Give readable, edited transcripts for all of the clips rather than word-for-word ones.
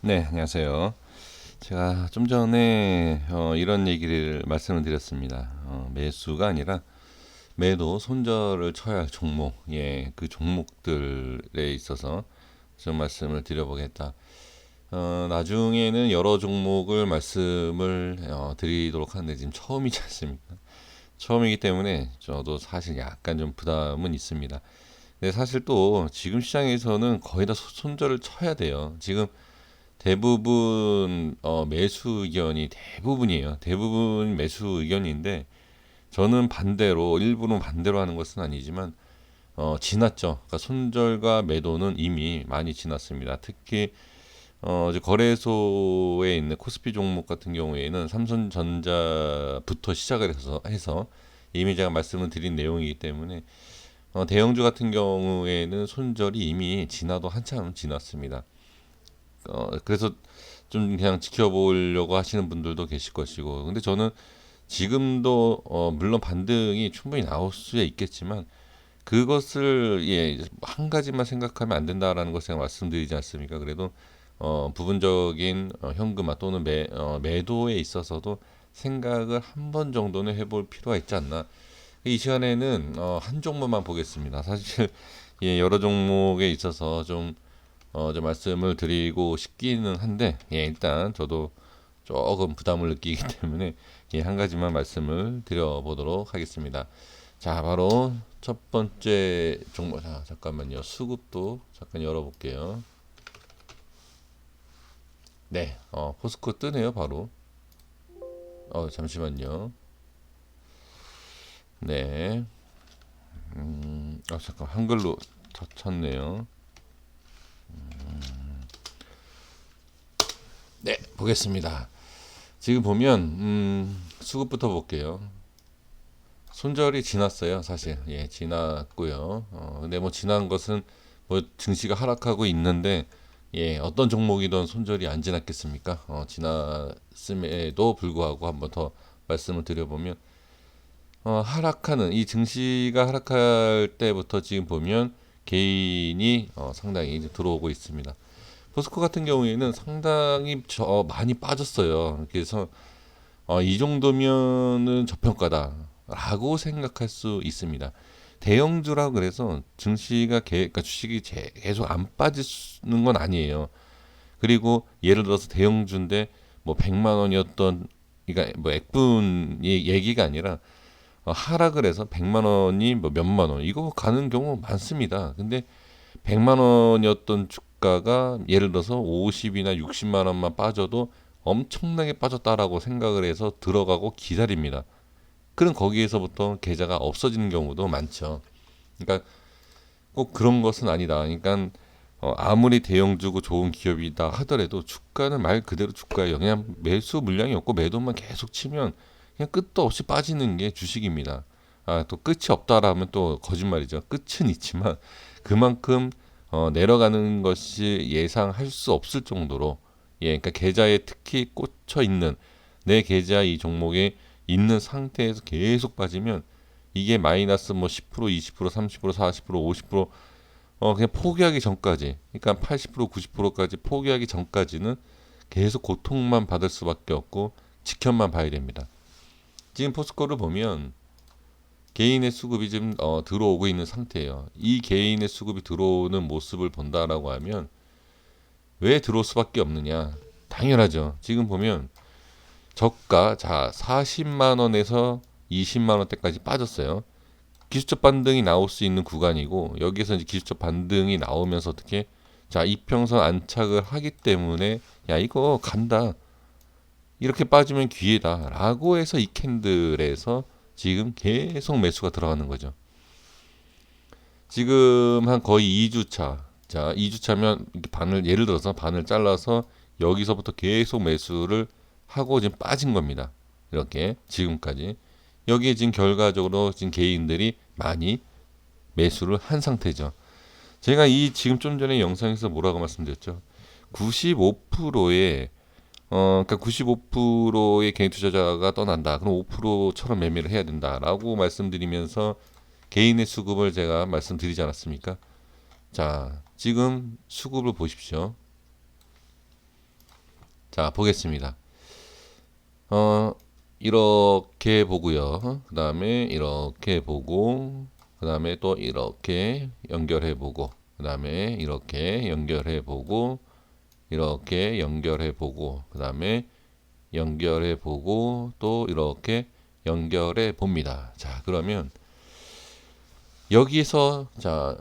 네, 안녕하세요. 제가 좀 전에 이런 얘기를 말씀을 드렸습니다. 매수가 아니라 매도 손절을 쳐야 할 종목, 예, 그 종목들에 있어서 좀 말씀을 드려보겠다. 나중에는 여러 종목을 말씀을 드리도록 하는데 지금 처음이지 않습니까? 처음이기 때문에 저도 사실 약간 좀 부담은 있습니다. 근데 사실 또 지금 시장에서는 거의 다 손절을 쳐야 돼요. 지금 대부분 매수 의견이 대부분이에요. 대부분 매수 의견인데 저는 반대로 일부는 반대로 하는 것은 아니지만 지났죠. 그러니까 손절과 매도는 이미 많이 지났습니다. 특히 이제 거래소에 있는 코스피 종목 같은 경우에는 삼성전자부터 시작을 해서 이미 제가 말씀을 드린 내용이기 때문에 대형주 같은 경우에는 손절이 이미 지나도 한참 지났습니다. 그래서 좀 그냥 지켜보려고 하시는 분들도 계실 것이고, 근데 저는 지금도 물론 반등이 충분히 나올 수 있겠지만 그것을 한 가지만 생각하면 안 된다라는 것을 제가 말씀드리지 않습니까? 그래도 부분적인 현금화 또는 매도에 있어서도 생각을 한 번 정도는 해볼 필요가 있지 않나. 이 시간에는 한 종목만 보겠습니다. 사실 여러 종목에 있어서 좀 말씀을 드리고 싶기는 한데, 일단 저도 조금 부담을 느끼기 때문에 한 가지만 말씀을 드려보도록 하겠습니다. 자, 바로 첫 번째 종목. 잠깐만요. 수급도 잠깐 열어볼게요. 네, 포스코 뜨네요, 바로. 잠시만요. 네, 잠깐 한글로 쳤네요. 네, 보겠습니다. 지금 보면 수급부터 볼게요. 손절이 지났어요, 사실. 지났고요. 근데 뭐 지난 것은 뭐 증시가 하락하고 있는데, 어떤 종목이든 손절이 안 지났겠습니까? 지났음에도 불구하고 한번 더 말씀을 드려보면, 하락하는 이 증시가 하락할 때부터 지금 보면 개인이 상당히 이제 들어오고 있습니다. 포스코 같은 경우에는 상당히 많이 빠졌어요. 그래서 이 정도면은 저평가다라고 생각할 수 있습니다. 대형주라 그래서 증시가 그러니까 주식이 계속 안 빠지는 건 아니에요. 그리고 예를 들어서 대형주인데 뭐 100만 원이었던, 그러니까 뭐 액분이 얘기가 아니라 하락을 해서 100만 원이 뭐 몇만 원 이거 가는 경우 많습니다. 근데 100만 원이었던 주가가 예를 들어서 50이나 60만 원만 빠져도 엄청나게 빠졌다라고 생각을 해서 들어가고 기다립니다. 그럼 거기에서부터 계좌가 없어지는 경우도 많죠. 그러니까 꼭 그런 것은 아니다. 그러니까 아무리 대형주고 좋은 기업이다 하더라도 주가는 말 그대로 주가예요. 그냥 매수 물량이 없고 매도만 계속 치면 그냥 끝도 없이 빠지는 게 주식입니다. 또 끝이 없다라면 또 거짓말이죠. 끝은 있지만 그만큼 내려가는 것이 예상할 수 없을 정도로, 그러니까 계좌에 특히 꽂혀 있는 내 계좌 이 종목에 있는 상태에서 계속 빠지면 이게 마이너스 뭐 10%, 20%, 30%, 40%, 50% 그냥 포기하기 전까지, 그러니까 80%, 90%까지 포기하기 전까지는 계속 고통만 받을 수밖에 없고 지켜만 봐야 됩니다. 지금 포스코를 보면 개인의 수급이 지금 들어오고 있는 상태예요. 이 개인의 수급이 들어오는 모습을 본다라고 하면 왜 들어올 수밖에 없느냐? 당연하죠. 지금 보면 저가 40만 원에서 20만 원대까지 빠졌어요. 기술적 반등이 나올 수 있는 구간이고, 여기서 이제 기술적 반등이 나오면서 어떻게 이평선 안착을 하기 때문에 야 이거 간다, 이렇게 빠지면 기회다라고 해서 이 캔들에서 지금 계속 매수가 들어가는 거죠. 지금 한 거의 2주차. 자, 2주차면 반을 예를 들어서 반을 잘라서 여기서부터 계속 매수를 하고 지금 빠진 겁니다. 이렇게 지금까지. 여기에 지금 결과적으로 지금 개인들이 많이 매수를 한 상태죠. 제가 이 지금 좀 전에 영상에서 뭐라고 말씀드렸죠? 95%의 그러니까 95%의 개인 투자자가 떠난다. 그럼 5%처럼 매매를 해야 된다라고 말씀드리면서 개인의 수급을 제가 말씀드리지 않았습니까? 자, 지금 수급을 보십시오. 자, 보겠습니다. 어, 이렇게 보고요. 그 다음에 이렇게 보고, 그 다음에 또 이렇게 연결해 보고, 그 다음에 이렇게 연결해 보고, 이렇게 연결해 보고, 그 다음에 연결해 보고, 또 이렇게 연결해 봅니다. 자, 그러면 여기서 자,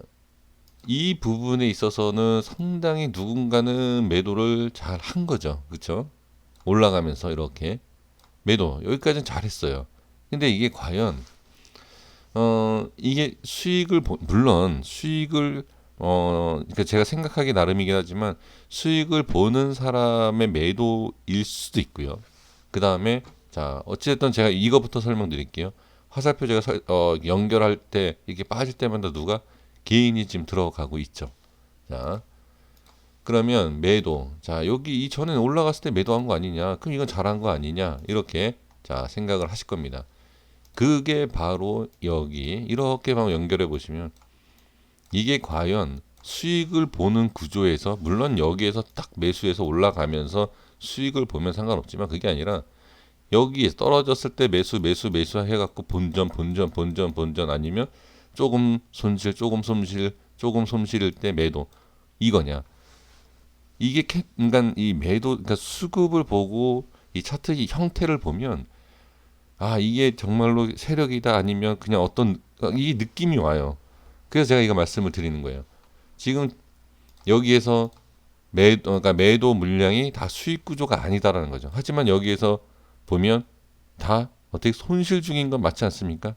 이 부분에 있어서는 상당히 누군가는 매도를 잘 한 거죠. 그렇죠? 올라가면서 이렇게 매도 여기까지는 잘했어요. 근데 이게 과연 이게 물론 수익을 그러니까 제가 생각하기 나름이긴 하지만 수익을 보는 사람의 매도일 수도 있고요. 그 다음에 자 어찌됐든 제가 이거부터 설명드릴게요. 화살표 제가 연결할 때 이게 빠질 때마다 누가 개인이 지금 들어가고 있죠. 자 그러면 매도 자 여기 이전에 올라갔을 때 매도한 거 아니냐 그럼 이건 잘한 거 아니냐 이렇게 자 생각을 하실 겁니다. 그게 바로 여기 이렇게 막 연결해 보시면 이게 과연 수익을 보는 구조에서 물론 여기에서 딱 매수해서 올라가면서 수익을 보면 상관없지만 그게 아니라 여기 떨어졌을 때 매수 해갖고 본전 아니면 조금 손실 조금 손실일 때 매도 이거냐 이게 그러니까 이 매도 그러니까 수급을 보고 이 차트 형태를 보면 아 이게 정말로 세력이다 아니면 그냥 어떤 이 느낌이 와요. 그래서 제가 이거 말씀을 드리는 거예요. 지금 여기에서 그러니까 매도 물량이 다 수익 구조가 아니다라는 거죠. 하지만 여기에서 보면 다 어떻게 손실 중인 건 맞지 않습니까?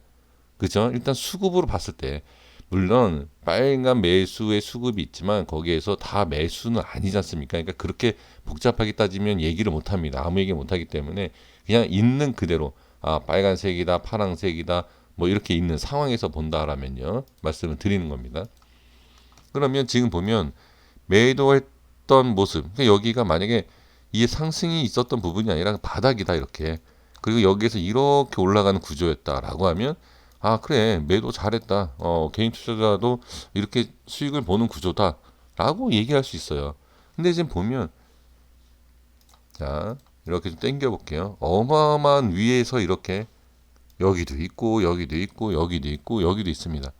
그죠? 일단 수급으로 봤을 때 물론 빨간 매수의 수급이 있지만 거기에서 다 매수는 아니지 않습니까? 그러니까 그렇게 복잡하게 따지면 얘기를 못 합니다. 아무 얘기 못 하기 때문에 그냥 있는 그대로 아 빨간색이다 파란색이다 뭐 이렇게 있는 상황에서 본다라면요 말씀을 드리는 겁니다. 그러면 지금 보면 매도했던 모습 그러니까 여기가 만약에 이 상승이 있었던 부분이 아니라 바닥이다 이렇게 그리고 여기에서 이렇게 올라가는 구조였다라고 하면 아 그래 매도 잘했다 개인 투자자도 이렇게 수익을 보는 구조다라고 얘기할 수 있어요. 근데 지금 보면 자 이렇게 좀 당겨 볼게요. 어마어마한 위에서 이렇게 여기도 있고 여기도 있고 여기도 있고 여기도 있습니다.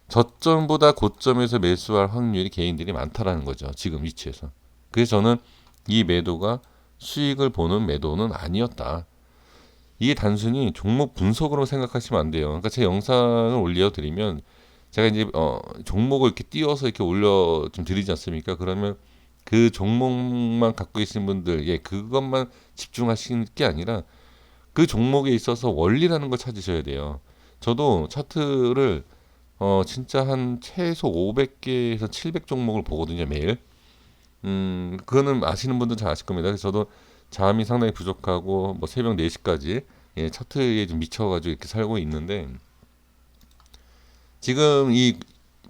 저점보다 고점에서 매수할 확률이 개인들이 많다라는 거죠. 지금 위치에서. 그래서 저는 이 매도가 수익을 보는 매도는 아니었다. 이게 단순히 종목 분석으로 생각하시면 안 돼요. 그러니까 제 영상을 올려드리면 제가 이제 종목을 이렇게 띄워서 이렇게 올려 좀 드리지 않습니까? 그러면 그 종목만 갖고 계신 분들, 예, 그것만 집중하시는 게 아니라 그 종목에 있어서 원리라는 걸 찾으셔야 돼요. 저도 차트를 진짜 한 최소 500개에서 700 종목을 보거든요, 매일. 그거는 아시는 분들은 잘 아실 겁니다. 그래서 저도 잠이 상당히 부족하고 뭐 새벽 4시까지 예, 차트에 좀 미쳐가지고 이렇게 살고 있는데 지금 이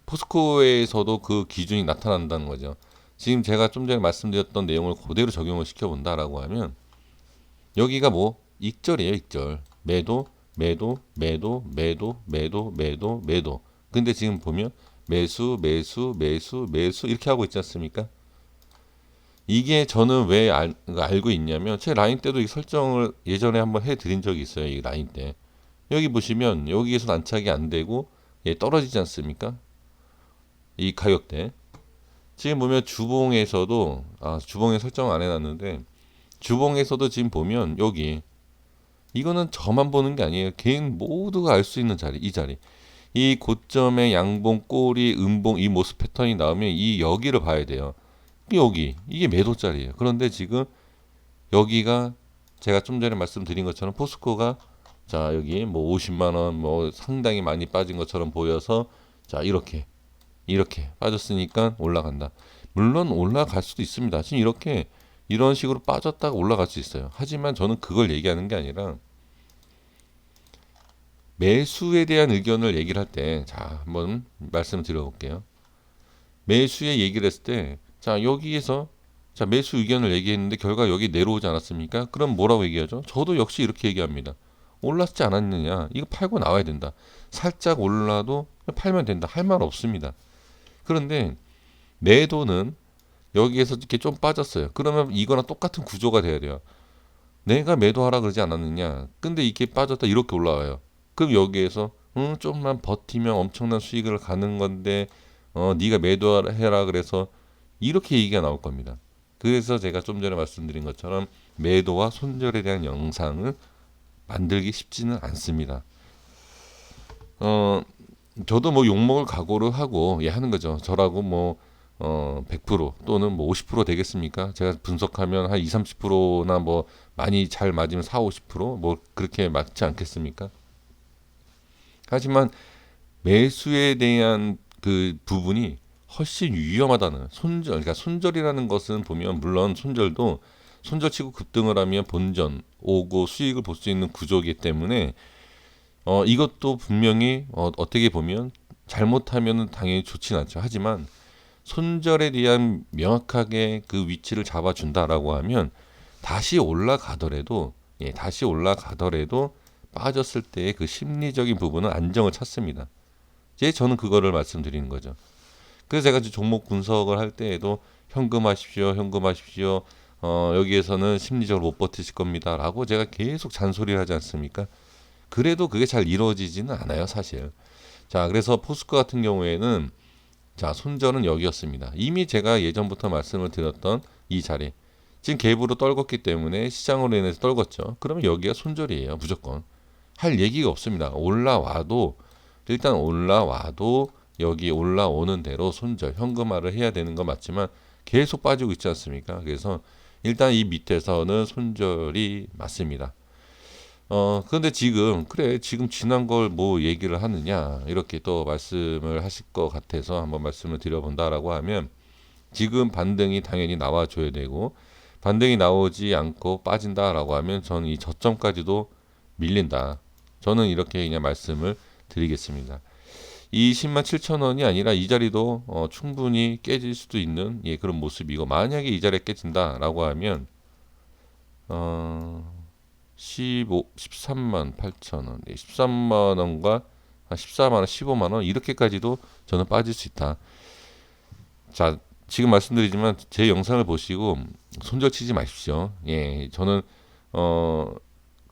포스코에서도 그 기준이 나타난다는 거죠. 지금 제가 좀 전에 말씀드렸던 내용을 그대로 적용을 시켜본다라고 하면 여기가 뭐 익절이에요, 익절. 매도, 매도, 매도, 매도, 매도, 매도, 매도. 근데 지금 보면 매수, 매수, 매수, 매수 이렇게 하고 있지 않습니까? 이게 저는 왜 알고 있냐면 제 라인 때도 이 설정을 예전에 한번 해드린 적이 있어요. 이 라인 때. 여기 보시면 여기에서 안착이 안 되고 예, 떨어지지 않습니까? 이 가격대. 지금 보면 주봉에서도 주봉에 설정 안 해놨는데 주봉에서도 지금 보면 여기 이거는 저만 보는 게 아니에요. 개인 모두가 알 수 있는 자리 이 자리. 이 고점의 양봉, 꼬리, 음봉 이 모습 패턴이 나오면 이 여기를 봐야 돼요. 여기 이게 매도 자리예요. 그런데 지금 여기가 제가 좀 전에 말씀드린 것처럼 포스코가 자 여기 뭐 50만 원 뭐 상당히 많이 빠진 것처럼 보여서 자 이렇게 빠졌으니까 올라간다. 물론 올라갈 수도 있습니다. 지금 이렇게 이런 식으로 빠졌다가 올라갈 수 있어요. 하지만 저는 그걸 얘기하는 게 아니라 매수에 대한 의견을 얘기를 할 때 자 한번 말씀을 드려볼게요. 매수에 얘기를 했을 때 자 여기에서 자 매수 의견을 얘기했는데 결과 여기 내려오지 않았습니까? 그럼 뭐라고 얘기하죠? 저도 역시 이렇게 얘기합니다. 올랐지 않았느냐? 이거 팔고 나와야 된다. 살짝 올라도 팔면 된다. 할 말 없습니다. 그런데 매도는 여기에서 이렇게 좀 빠졌어요. 그러면 이거랑 똑같은 구조가 돼야 돼요. 내가 매도하라 그러지 않았느냐. 근데 이게 빠졌다 이렇게 올라와요. 그럼 여기에서 좀만 버티면 엄청난 수익을 가는 건데 네가 매도해라 그래서 이렇게 얘기가 나올 겁니다. 그래서 제가 좀 전에 말씀드린 것처럼 매도와 손절에 대한 영상을 만들기 쉽지는 않습니다. 저도 뭐 욕먹을 각오를 하고 하는 거죠. 저라고 뭐 100% 또는 뭐 50% 되겠습니까? 제가 분석하면 한 2, 30%나 뭐 많이 잘 맞으면 4, 50%뭐 그렇게 맞지 않겠습니까? 하지만 매수에 대한 그 부분이 훨씬 위험하다는 손절, 그러니까 손절이라는 것은 보면 물론 손절치고 급등을 하면 본전 오고 수익을 볼 수 있는 구조이기 때문에 이것도 분명히 어떻게 보면 잘못하면 당연히 좋진 않죠. 하지만 손절에 대한 명확하게 그 위치를 잡아준다라고 하면 다시 올라가더라도 다시 올라가더라도 빠졌을 때의 그 심리적인 부분은 안정을 찾습니다. 이제 저는 그거를 말씀드리는 거죠. 그래서 제가 종목 분석을 할 때에도 현금하십시오, 현금하십시오. 여기에서는 심리적으로 못 버티실 겁니다라고 제가 계속 잔소리를 하지 않습니까? 그래도 그게 잘 이루어지지는 않아요, 사실. 자, 그래서 포스코 같은 경우에는 자, 손절은 여기였습니다. 이미 제가 예전부터 말씀을 드렸던 이 자리. 지금 갭으로 떨궜기 때문에 시장으로 인해서 떨궜죠. 그러면 여기가 손절이에요, 무조건. 할 얘기가 없습니다. 올라와도 일단 올라와도 여기 올라오는 대로 손절, 현금화를 해야 되는 건 맞지만 계속 빠지고 있지 않습니까? 그래서 일단 이 밑에서는 손절이 맞습니다. 그런데 지금 그래 지금 지난 걸 뭐 얘기를 하느냐 이렇게 또 말씀을 하실 것 같아서 한번 말씀을 드려본다라고 하면 지금 반등이 당연히 나와줘야 되고 반등이 나오지 않고 빠진다라고 하면 저는 이 저점까지도 밀린다. 저는 이렇게 그냥 말씀을 드리겠습니다. 이 10만 7천 원이 아니라 이 자리도 충분히 깨질 수도 있는 그런 모습이고 만약에 이 자리에 깨진다라고 하면 13만 8천 원, 13만 원과 14만 원, 15만 원 이렇게까지도 저는 빠질 수 있다. 자, 지금 말씀드리지만 제 영상을 보시고 손절 치지 마십시오. 저는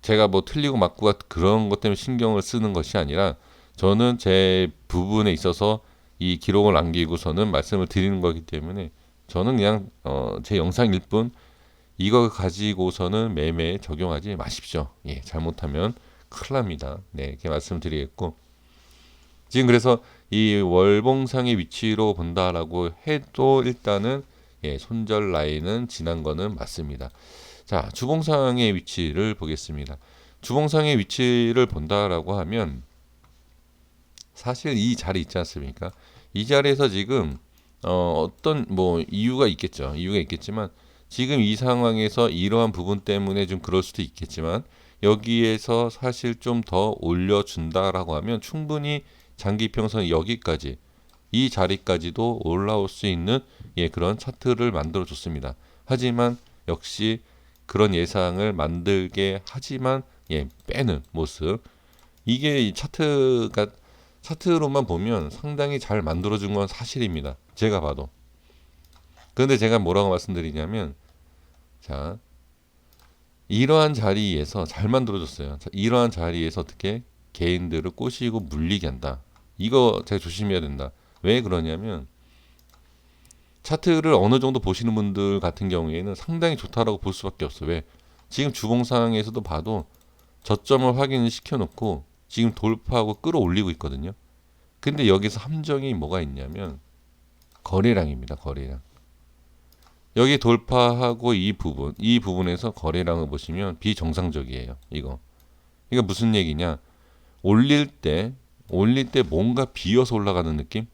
제가 뭐 틀리고 맞고 그런 것 때문에 신경을 쓰는 것이 아니라 저는 제 부분에 있어서 이 기록을 남기고서는 말씀을 드리는 거기 때문에 저는 그냥 제 영상일 뿐 이거 가지고서는 매매에 적용하지 마십시오. 잘못하면 큰일 납니다. 이렇게 말씀드리겠고 지금 그래서 이 월봉상의 위치로 본다라고 해도 일단은 손절 라인은 지난 거는 맞습니다. 자, 주봉상의 위치를 보겠습니다. 주봉상의 위치를 본다라고 하면 사실 이 자리 있지 않습니까? 이 자리에서 지금 어떤 뭐 이유가 있겠죠. 이유가 있겠지만 지금 이 상황에서 이러한 부분 때문에 좀 그럴 수도 있겠지만 여기에서 사실 좀 더 올려준다라고 하면 충분히 장기평선 여기까지 이 자리까지도 올라올 수 있는 그런 차트를 만들어 줬습니다. 하지만 역시 그런 예상을 만들게 하지만 빼는 모습 이게 이 차트로만 보면 상당히 잘 만들어준 건 사실입니다. 제가 봐도. 그런데 제가 뭐라고 말씀드리냐면 자 이러한 자리에서 잘 만들어줬어요. 자, 이러한 자리에서 어떻게 개인들을 꼬시고 물리게 한다. 이거 제가 조심해야 된다. 왜 그러냐면 차트를 어느 정도 보시는 분들 같은 경우에는 상당히 좋다라고 볼 수밖에 없어요. 왜? 지금 주봉상에서도 봐도 저점을 확인을 시켜놓고 지금 돌파하고 끌어올리고 있거든요. 근데 여기서 함정이 뭐가 있냐면 거래량입니다. 거래량. 여기 돌파하고 이 부분에서 거래량을 보시면 비정상적이에요. 이거 무슨 얘기냐? 올릴 때 뭔가 비어서 올라가는 느낌?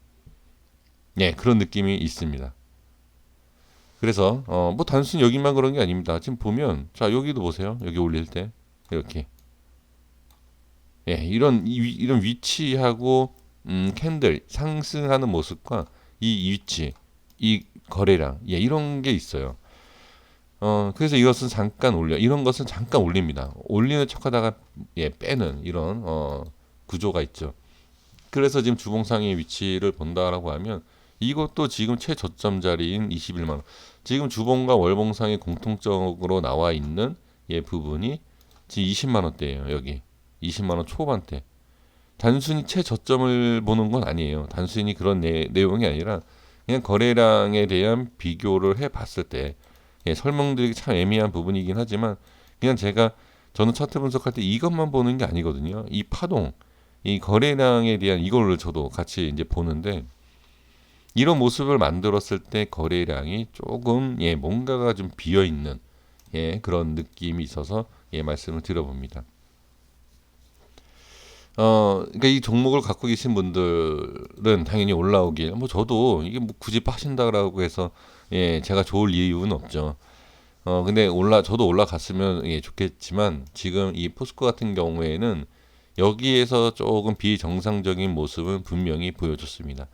그런 느낌이 있습니다. 그래서 뭐 단순히 여기만 그런 게 아닙니다. 지금 보면 자 여기도 보세요. 여기 올릴 때 이렇게 이런 위치하고 캔들 상승하는 모습과 이 위치 이 거래량 이런 게 있어요. 그래서 이것은 잠깐 이런 것은 잠깐 올립니다. 올리는 척하다가 빼는 이런 구조가 있죠. 그래서 지금 주봉상의 위치를 본다라고 하면 이것도 지금 최저점 자리인 21만 원. 지금 주봉과 월봉상에 공통적으로 나와 있는 부분이 지금 20만 원대예요. 여기 20만 원 초반대. 단순히 최저점을 보는 건 아니에요. 단순히 그런 내용이 아니라 그냥 거래량에 대한 비교를 해봤을 때 설명드리기 참 애매한 부분이긴 하지만 그냥 저는 차트 분석할 때 이것만 보는 게 아니거든요. 이 파동, 이 거래량에 대한 이거를 저도 같이 이제 보는데 이런 모습을 만들었을 때 거래량이 조금 뭔가가 좀 비어 있는 그런 느낌이 있어서 말씀을 드려봅니다. 그러니까 이 종목을 갖고 계신 분들은 당연히 올라오길, 뭐 저도 이게 뭐 굳이 빠신다라고 해서 제가 좋을 이유는 없죠. 근데 저도 올라갔으면 좋겠지만 지금 이 포스코 같은 경우에는 여기에서 조금 비정상적인 모습은 분명히 보여줬습니다.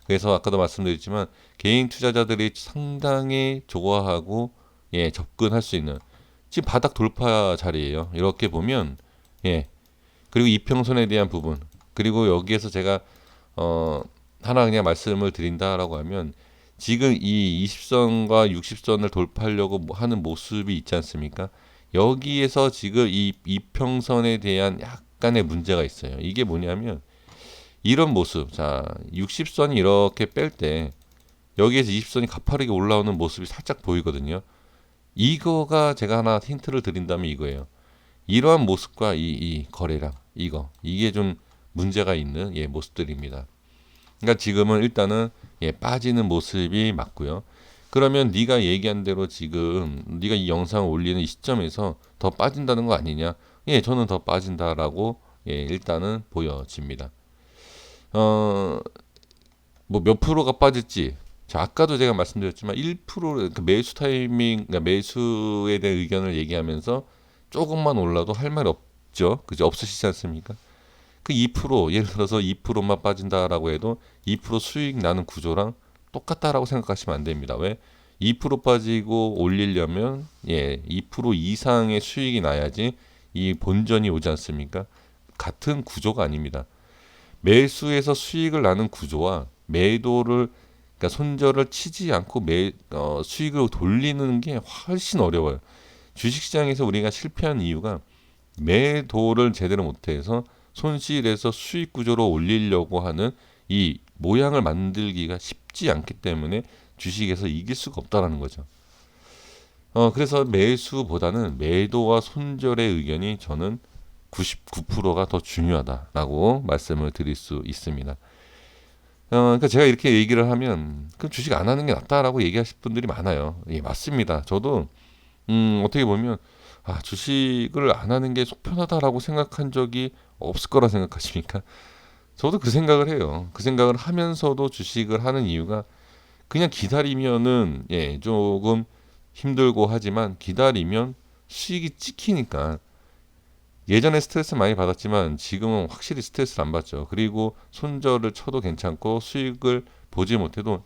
그래서 아까도 말씀드렸지만 개인 투자자들이 상당히 좋아하고 접근할 수 있는 지금 바닥 돌파 자리예요. 이렇게 보면 그리고 이평선에 대한 부분 그리고 여기에서 제가 하나 그냥 말씀을 드린다라고 하면 지금 이 20선과 60선을 돌파하려고 하는 모습이 있지 않습니까? 여기에서 지금 이 이평선에 대한 약간의 문제가 있어요. 이게 뭐냐면 이런 모습, 자 60선이 이렇게 뺄 때 여기에서 20선이 가파르게 올라오는 모습이 살짝 보이거든요. 이거가 제가 하나 힌트를 드린다면 이거예요. 이러한 모습과 이 거래량 이게 좀 문제가 있는 모습들입니다. 그러니까 지금은 일단은 빠지는 모습이 맞고요. 그러면 네가 얘기한 대로 지금 네가 이 영상을 올리는 이 시점에서 더 빠진다는 거 아니냐? 저는 더 빠진다라고 일단은 보여집니다. 뭐 몇 프로가 빠질지 자, 아까도 제가 말씀드렸지만 1% 그 매수 타이밍, 그러니까 매수에 대한 의견을 얘기하면서 조금만 올라도 할 말이 없죠. 그죠? 없으시지 않습니까? 그 2% 예를 들어서 2%만 빠진다라고 해도 2% 수익 나는 구조랑 똑같다라고 생각하시면 안 됩니다. 왜? 2% 빠지고 올리려면 2% 이상의 수익이 나야지 이 본전이 오지 않습니까? 같은 구조가 아닙니다. 매수에서 수익을 나는 구조와 매도를 그러니까 손절을 치지 않고 수익을 돌리는 게 훨씬 어려워요. 주식시장에서 우리가 실패한 이유가 매도를 제대로 못해서 손실에서 수익 구조로 올리려고 하는 이 모양을 만들기가 쉽지 않기 때문에 주식에서 이길 수가 없다라는 거죠. 그래서 매수보다는 매도와 손절의 의견이 저는 99%가 더 중요하다라고 말씀을 드릴 수 있습니다. 그러니까 제가 이렇게 얘기를 하면 그럼 주식 안 하는 게 낫다라고 얘기하실 분들이 많아요. 맞습니다. 저도 어떻게 보면 주식을 안 하는 게 속 편하다라고 생각한 적이 없을 거라 생각하십니까? 저도 그 생각을 해요. 그 생각을 하면서도 주식을 하는 이유가 그냥 기다리면은 조금 힘들고 하지만 기다리면 수익이 찍히니까 예전에 스트레스 많이 받았지만 지금은 확실히 스트레스를 안 받죠. 그리고 손절을 쳐도 괜찮고 수익을 보지 못해도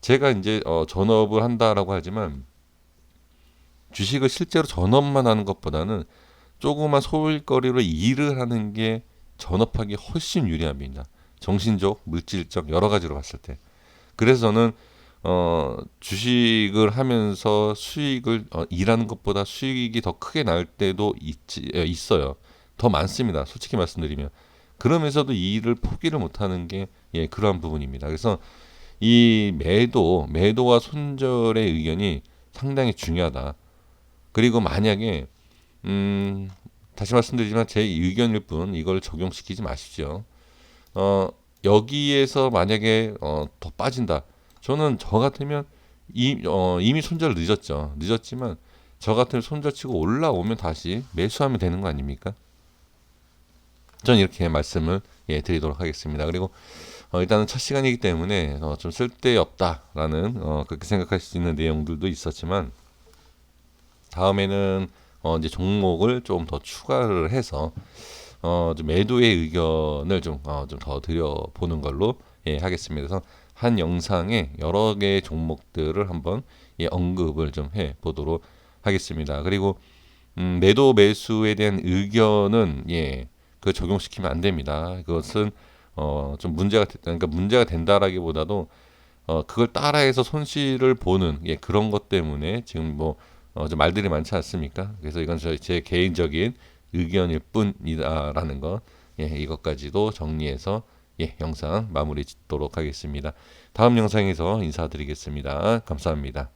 제가 이제 전업을 한다라고 하지만 주식을 실제로 전업만 하는 것보다는 조그만 소일거리로 일을 하는 게 전업하기 훨씬 유리합니다. 정신적, 물질적 여러 가지로 봤을 때. 그래서 저는 주식을 하면서 수익을 일하는 것보다 수익이 더 크게 날 때도 있어요. 더 많습니다. 솔직히 말씀드리면. 그러면서도 이 일을 포기를 못하는 게 그러한 부분입니다. 그래서 이 매도와 손절의 의견이 상당히 중요하다. 그리고 만약에 다시 말씀드리지만 제 의견일 뿐 이걸 적용시키지 마십시오. 여기에서 만약에 더 빠진다. 저는 저 같으면 이미 손절 늦었죠. 늦었지만 저 같으면 손절치고 올라오면 다시 매수하면 되는 거 아닙니까? 저는 이렇게 말씀을 드리도록 하겠습니다. 그리고 일단은 첫 시간이기 때문에 좀 쓸데없다라는 그렇게 생각할 수 있는 내용들도 있었지만 다음에는 이제 종목을 좀 더 추가를 해서 좀 매도의 의견을 좀 더 드려보는 걸로 하겠습니다. 그래서 한 영상에 여러 개의 종목들을 한번 언급을 좀 해보도록 하겠습니다. 그리고 매도 매수에 대한 의견은 그 적용시키면 안 됩니다. 그것은 좀 그러니까 문제가 된다라기보다도 그걸 따라해서 손실을 보는 예, 그런 것 때문에 지금 뭐 좀 말들이 많지 않습니까? 그래서 이건 제 개인적인 의견일 뿐이다라는 거, 예, 이것까지도 정리해서 예, 영상 마무리 짓도록 하겠습니다. 다음 영상에서 인사드리겠습니다. 감사합니다.